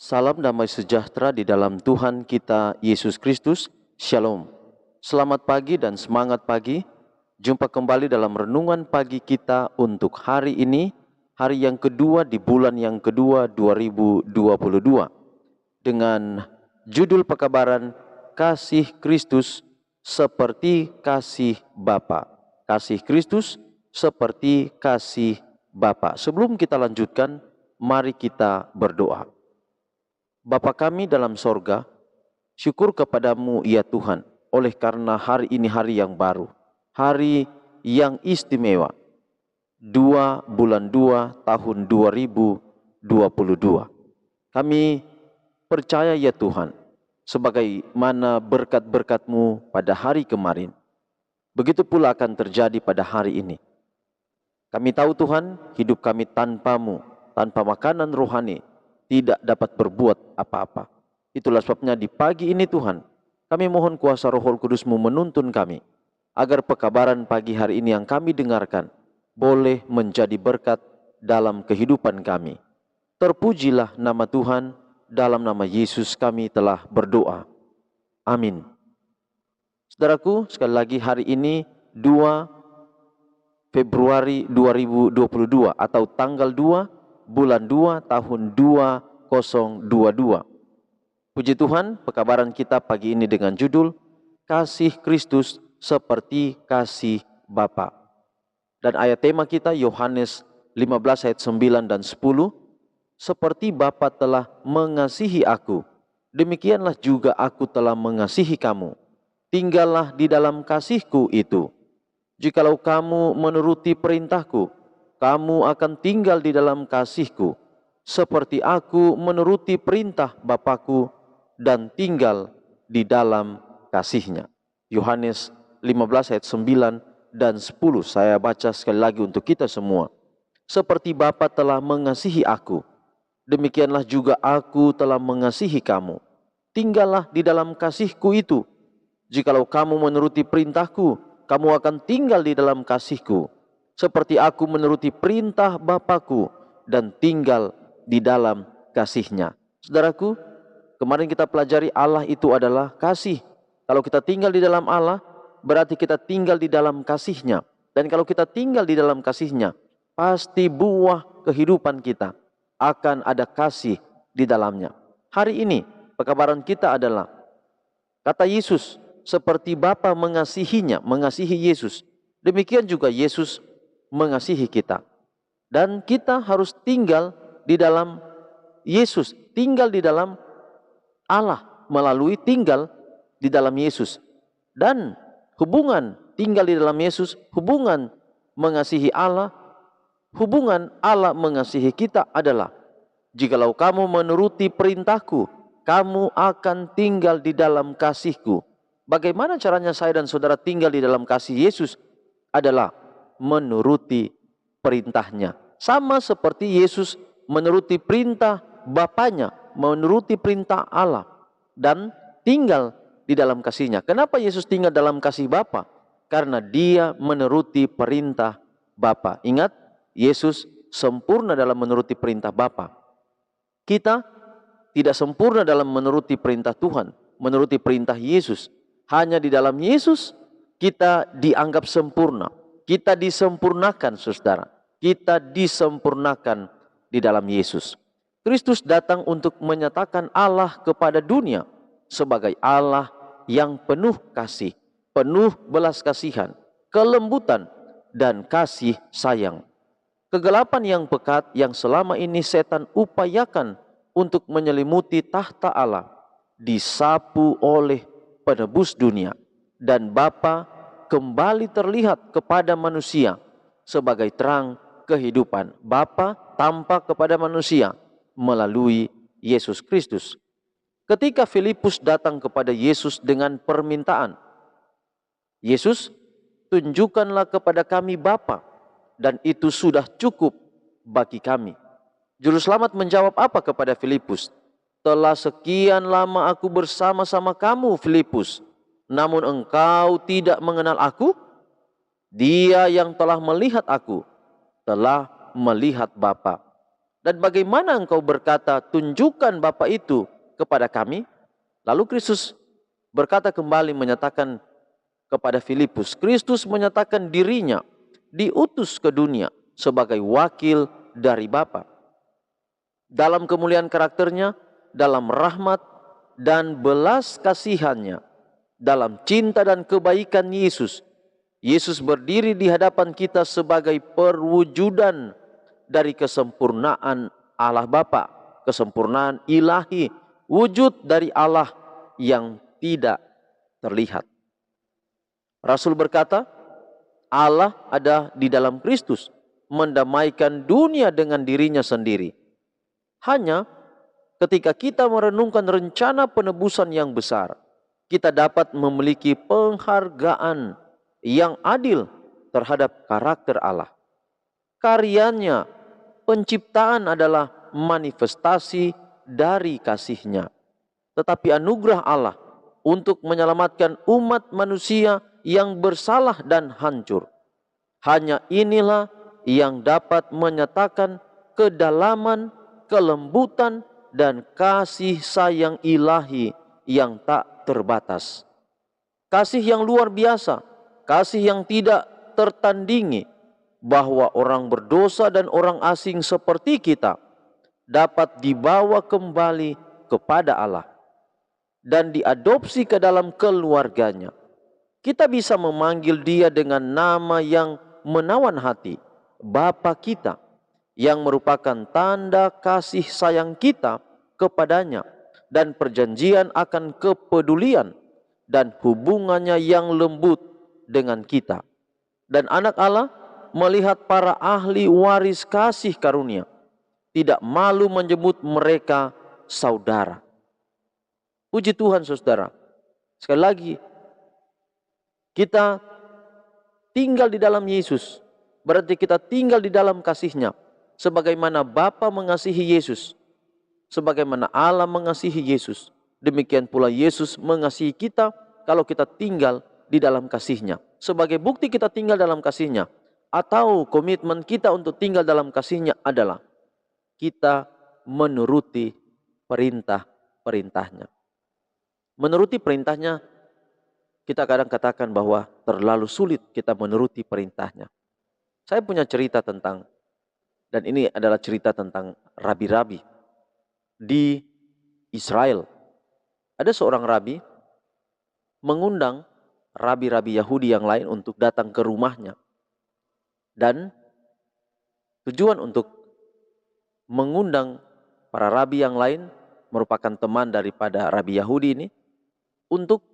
Salam damai sejahtera di dalam Tuhan kita Yesus Kristus. Shalom. Selamat pagi dan semangat pagi. Jumpa kembali dalam renungan pagi kita untuk hari ini, hari yang kedua di bulan yang kedua 2022. Dengan judul pekabaran Kasih Kristus seperti kasih Bapa. Kasih Kristus seperti kasih Bapa. Sebelum kita lanjutkan, mari kita berdoa. Bapa kami dalam sorga, syukur kepadamu ya Tuhan, oleh karena hari ini hari yang baru, hari yang istimewa, 2 bulan 2 tahun 2022. Kami percaya ya Tuhan, sebagaimana berkat-berkat-Mu pada hari kemarin, begitu pula akan terjadi pada hari ini. Kami tahu Tuhan, hidup kami tanpa-Mu, tanpa makanan rohani, tidak dapat berbuat apa-apa. Itulah sebabnya di pagi ini Tuhan, kami mohon kuasa Roh Kudus-Mu menuntun kami, agar pekabaran pagi hari ini yang kami dengarkan, boleh menjadi berkat dalam kehidupan kami. Terpujilah nama Tuhan, dalam nama Yesus kami telah berdoa. Amin. Saudaraku, sekali lagi hari ini 2 Februari 2022 atau tanggal 2 bulan 2 tahun 2022. Puji Tuhan, pekabaran kita pagi ini dengan judul Kasih Kristus seperti kasih Bapa. Dan ayat tema kita Yohanes 15 ayat 9 dan 10. Seperti Bapa telah mengasihi aku, demikianlah juga aku telah mengasihi kamu. Tinggallah di dalam kasihku itu. Jikalau kamu menuruti perintahku, kamu akan tinggal di dalam kasihku, seperti aku menuruti perintah Bapakku dan tinggal di dalam kasihnya. Yohanes 15 ayat 9 dan 10. Saya baca sekali lagi untuk kita semua. Seperti Bapa telah mengasihi aku, demikianlah juga aku telah mengasihi kamu. Tinggallah di dalam kasihku itu. Jikalau kamu menuruti perintahku, kamu akan tinggal di dalam kasihku, seperti aku menuruti perintah Bapakku dan tinggal di dalam kasihnya. Saudaraku, kemarin kita pelajari Allah itu adalah kasih. Kalau kita tinggal di dalam Allah, berarti kita tinggal di dalam kasihnya. Dan kalau kita tinggal di dalam kasihnya, pasti buah kehidupan kita akan ada kasih di dalamnya. Hari ini, pekabaran kita adalah, kata Yesus, seperti Bapa mengasihinya, mengasihi Yesus, demikian juga Yesus mengasihi kita. Dan kita harus tinggal di dalam Yesus, tinggal di dalam Allah melalui tinggal di dalam Yesus. Dan hubungan tinggal di dalam Yesus, hubungan mengasihi Allah, hubungan Allah mengasihi kita adalah, jikalau kamu menuruti perintahku, kamu akan tinggal di dalam kasihku. Bagaimana caranya saya dan saudara tinggal di dalam kasih Yesus? Adalah menuruti perintahnya. Sama seperti Yesus menuruti perintah Bapanya, menuruti perintah Allah, dan tinggal di dalam kasihnya. Kenapa Yesus tinggal dalam kasih Bapa? Karena dia menuruti perintah Bapa. Ingat, Yesus sempurna dalam menuruti perintah Bapa. Kita tidak sempurna dalam menuruti perintah Tuhan, menuruti perintah Yesus. Hanya di dalam Yesus kita dianggap sempurna. Kita disempurnakan, saudara. Kita disempurnakan di dalam Yesus. Kristus datang untuk menyatakan Allah kepada dunia sebagai Allah yang penuh kasih, penuh belas kasihan, kelembutan, dan kasih sayang. Kegelapan yang pekat yang selama ini setan upayakan untuk menyelimuti tahta Allah disapu oleh penebus dunia, dan Bapa kembali terlihat kepada manusia sebagai terang kehidupan. Bapa tampak kepada manusia melalui Yesus Kristus. Ketika Filipus datang kepada Yesus dengan permintaan, Yesus, tunjukkanlah kepada kami Bapa, dan itu sudah cukup bagi kami. Juru selamat menjawab apa kepada Filipus? Telah sekian lama aku bersama-sama kamu, Filipus, namun engkau tidak mengenal aku? Dia yang telah melihat aku, telah melihat Bapa. Dan bagaimana engkau berkata, tunjukkan Bapa itu kepada kami? Lalu Kristus berkata kembali menyatakan kepada Filipus, Kristus menyatakan dirinya diutus ke dunia sebagai wakil dari Bapa. Dalam kemuliaan karakternya, dalam rahmat dan belas kasihannya, dalam cinta dan kebaikan Yesus. Yesus berdiri di hadapan kita sebagai perwujudan dari kesempurnaan Allah Bapa, kesempurnaan ilahi, wujud dari Allah yang tidak terlihat. Rasul berkata, Allah ada di dalam Kristus, mendamaikan dunia dengan dirinya sendiri. Hanya ketika kita merenungkan rencana penebusan yang besar, kita dapat memiliki penghargaan yang adil terhadap karakter Allah. Karyanya, penciptaan adalah manifestasi dari kasih-Nya. Tetapi anugerah Allah untuk menyelamatkan umat manusia yang bersalah dan hancur. Hanya inilah yang dapat menyatakan kedalaman, kelembutan, dan kasih sayang ilahi yang tak terbatas. Kasih yang luar biasa, kasih yang tidak tertandingi, bahwa orang berdosa dan orang asing seperti kita dapat dibawa kembali kepada Allah dan diadopsi ke dalam keluarganya. Kita bisa memanggil dia dengan nama yang menawan hati, Bapa kita, yang merupakan tanda kasih sayang kita kepadanya dan perjanjian akan kepedulian dan hubungannya yang lembut dengan kita. Dan anak Allah melihat para ahli waris kasih karunia, tidak malu menyebut mereka saudara. Puji Tuhan saudara. Sekali lagi, kita tinggal di dalam Yesus, berarti kita tinggal di dalam kasih-Nya. Sebagaimana Bapa mengasihi Yesus, sebagaimana Allah mengasihi Yesus, demikian pula Yesus mengasihi kita kalau kita tinggal di dalam kasih-Nya. Sebagai bukti kita tinggal dalam kasih-Nya, atau komitmen kita untuk tinggal dalam kasih-Nya adalah kita menuruti perintah-perintahnya. Menuruti perintahnya, kita kadang katakan bahwa terlalu sulit kita menuruti perintahnya. Saya punya cerita tentang, dan ini adalah cerita tentang rabi-rabi di Israel. Ada seorang rabi mengundang rabi-rabi Yahudi yang lain untuk datang ke rumahnya. Dan tujuan untuk mengundang para rabi yang lain merupakan teman daripada rabi Yahudi ini untuk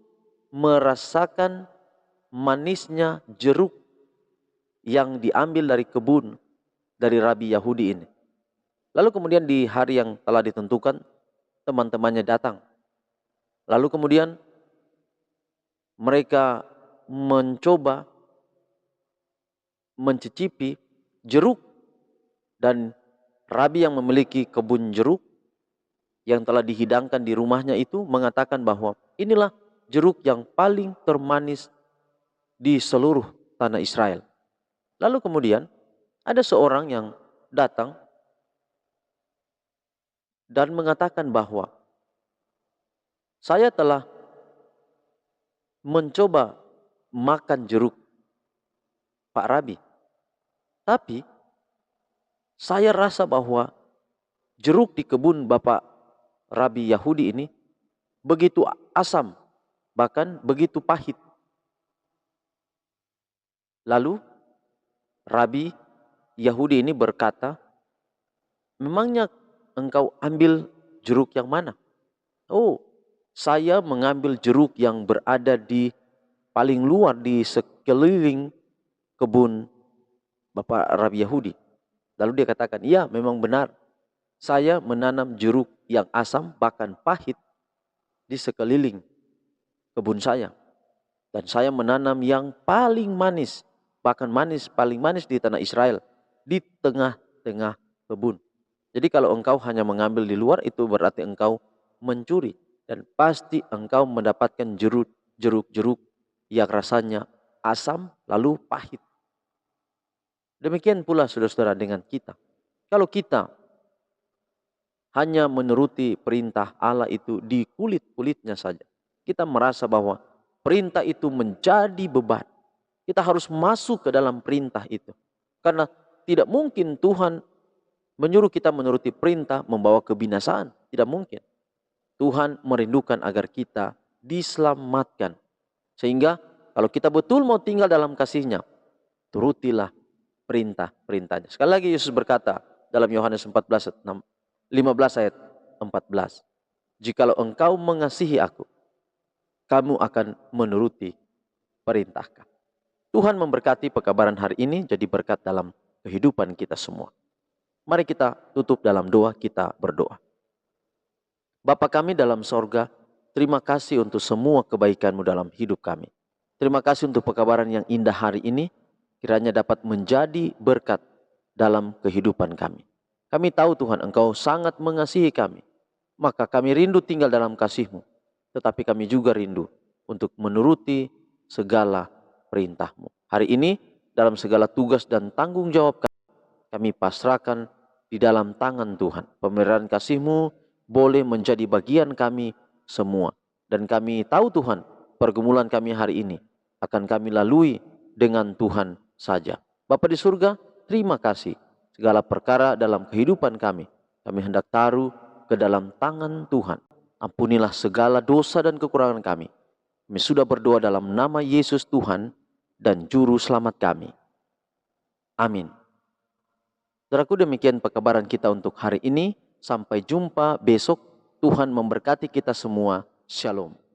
merasakan manisnya jeruk yang diambil dari kebun dari rabi Yahudi ini. Lalu kemudian di hari yang telah ditentukan, teman-temannya datang. Lalu kemudian mereka mencoba mencicipi jeruk, dan rabi yang memiliki kebun jeruk yang telah dihidangkan di rumahnya itu mengatakan bahwa inilah jeruk yang paling termanis di seluruh tanah Israel. Lalu kemudian ada seorang yang datang dan mengatakan bahwa saya telah mencoba makan jeruk Pak Rabi, tapi saya rasa bahwa jeruk di kebun Bapak Rabi Yahudi ini begitu asam, bahkan begitu pahit. Lalu Rabi Yahudi ini berkata, memangnya engkau ambil jeruk yang mana? Oh, saya mengambil jeruk yang berada di paling luar di sekeliling kebun Bapak Rabi Yahudi. Lalu dia katakan, iya memang benar. Saya menanam jeruk yang asam bahkan pahit di sekeliling kebun saya. Dan saya menanam yang paling manis, bahkan manis, paling manis di tanah Israel, di tengah-tengah kebun. Jadi kalau engkau hanya mengambil di luar, itu berarti engkau mencuri. Dan pasti engkau mendapatkan jeruk-jeruk yang rasanya asam lalu pahit. Demikian pula saudara-saudara dengan kita. Kalau kita hanya menuruti perintah Allah itu di kulit-kulitnya saja. Kita merasa bahwa perintah itu menjadi beban. Kita harus masuk ke dalam perintah itu. Karena tidak mungkin Tuhan menyuruh kita menuruti perintah membawa kebinasaan. Tidak mungkin. Tuhan merindukan agar kita diselamatkan. Sehingga kalau kita betul mau tinggal dalam kasih-Nya, turutilah perintah-perintahnya. Sekali lagi Yesus berkata dalam Yohanes 14 15 ayat 14. Jikalau engkau mengasihi aku, kamu akan menuruti perintahku. Tuhan memberkati pekabaran hari ini jadi berkat dalam kehidupan kita semua. Mari kita tutup dalam doa, kita berdoa. Bapa kami dalam sorga, terima kasih untuk semua kebaikan-Mu dalam hidup kami. Terima kasih untuk pekabaran yang indah hari ini, kiranya dapat menjadi berkat dalam kehidupan kami. Kami tahu Tuhan Engkau sangat mengasihi kami, maka kami rindu tinggal dalam kasih-Mu, tetapi kami juga rindu untuk menuruti segala perintah-Mu. Hari ini dalam segala tugas dan tanggung jawab kami pasrahkan di dalam tangan Tuhan. Pemeliharaan kasih-Mu boleh menjadi bagian kami semua. Dan kami tahu Tuhan, pergumulan kami hari ini akan kami lalui dengan Tuhan saja. Bapa di surga, terima kasih. Segala perkara dalam kehidupan kami hendak taruh ke dalam tangan Tuhan. Ampunilah segala dosa dan kekurangan kami. Kami sudah berdoa dalam nama Yesus Tuhan dan Juru Selamat kami. Amin. Saudaraku, demikian pekabaran kita untuk hari ini. Sampai jumpa besok. Tuhan memberkati kita semua. Shalom.